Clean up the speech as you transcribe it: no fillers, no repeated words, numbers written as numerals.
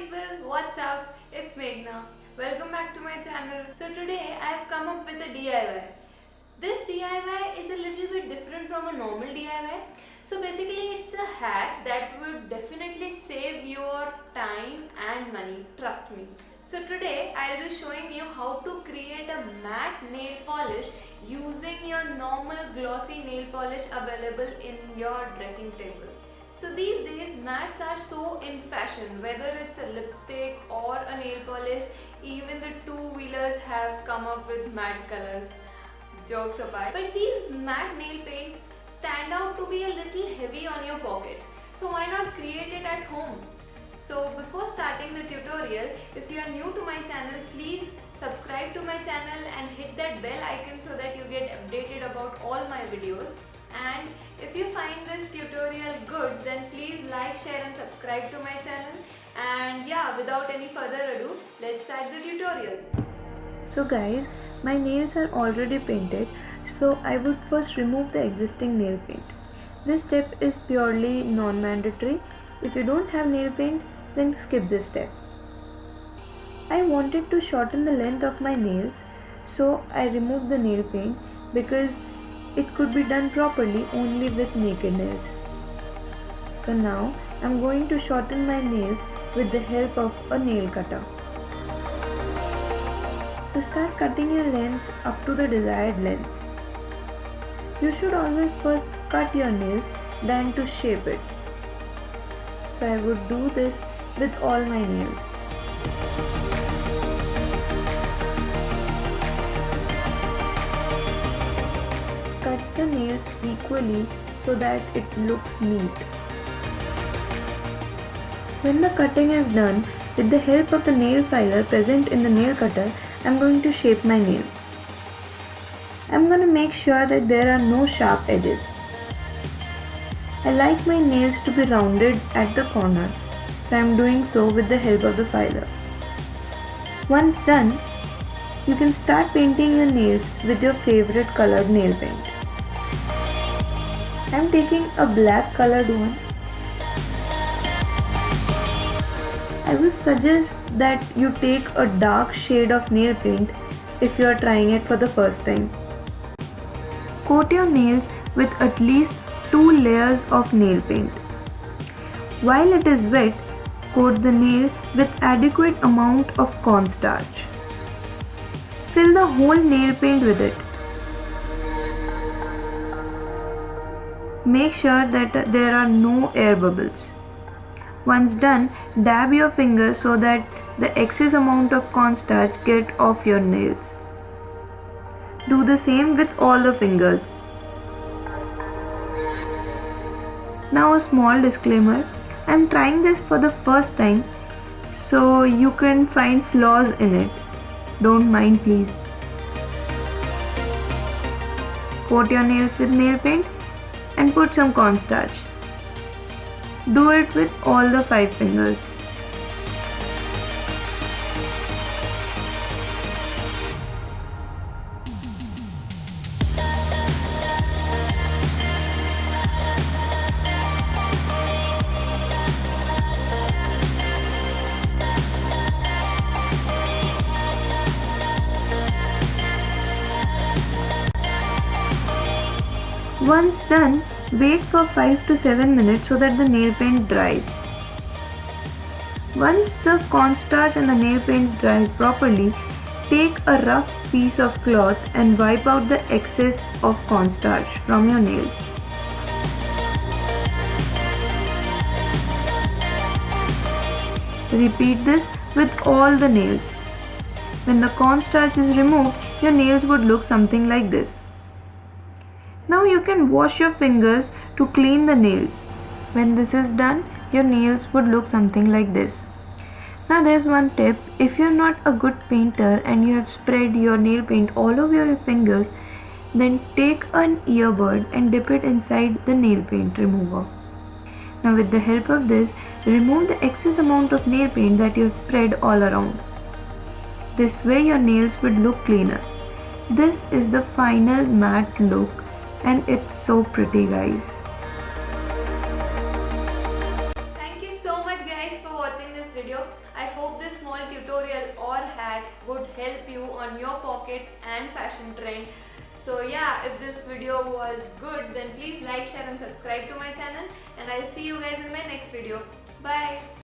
people, what's up? It's Meghna. Welcome back to my channel. So today I have come up with a DIY. This DIY is a little bit different from a normal DIY. So basically it's a hack that would definitely save your time and money, trust me. So today I'll be showing you how to create a matte nail polish using your normal glossy nail polish available in your dressing table. So these days mattes are so in fashion, whether it's a lipstick or a nail polish, even the two-wheelers have come up with matte colors, jokes apart. But these matte nail paints stand out to be a little heavy on your pocket. So why not create it at home? So before starting the tutorial, if you are new to my channel, please subscribe to my channel and hit that bell icon so that you get updated about all my videos. And if you find this tutorial good, then please like, share and subscribe to my channel. And yeah, without any further ado, let's start the tutorial. So guys, my nails are already painted, so I would first remove the existing nail paint. This step is purely non-mandatory. If you don't have nail paint, then skip this step. I wanted to shorten the length of my nails, so I removed the nail paint because it could be done properly only with naked nails. So now I'm going to shorten my nails with the help of a nail cutter. To start cutting your lengths up to the desired length, you should always first cut your nails than to shape it. So I would do this with all my nails. Cut the nails equally so that it looks neat. When the cutting is done, with the help of the nail filer present in the nail cutter, I am going to shape my nails. I am going to make sure that there are no sharp edges. I like my nails to be rounded at the corner, so I am doing so with the help of the filer. Once done, you can start painting your nails with your favorite colored nail paint. I am taking a black colored one. I would suggest that you take a dark shade of nail paint if you are trying it for the first time. Coat your nails with at least 2 layers of nail paint. While it is wet, coat the nails with adequate amount of cornstarch. Fill the whole nail paint with it. Make sure that there are no air bubbles. Once done, dab your fingers so that the excess amount of cornstarch gets off your nails. Do the same with all the fingers. Now a small disclaimer, I am trying this for the first time, so you can find flaws in it. Don't mind please. Coat your nails with nail paint and put some cornstarch. Do it with all the 5 fingers. Once done, wait for 5 to 7 minutes so that the nail paint dries. Once the cornstarch and the nail paint dries properly, take a rough piece of cloth and wipe out the excess of cornstarch from your nails. Repeat this with all the nails. When the cornstarch is removed, your nails would look something like this. Now you can wash your fingers to clean the nails. When this is done, your nails would look something like this. Now there's one tip, if you're not a good painter and you have spread your nail paint all over your fingers, then take an earbud and dip it inside the nail paint remover. Now with the help of this, remove the excess amount of nail paint that you have spread all around. This way your nails would look cleaner. This is the final matte look. And it's so pretty, guys. Thank you so much guys for watching this video. video. I hope this small tutorial or hack would help you on your pocket and fashion trend. So yeah, if this video was good, then please like, share and subscribe to my channel, and I'll see you guys in my next video. Bye.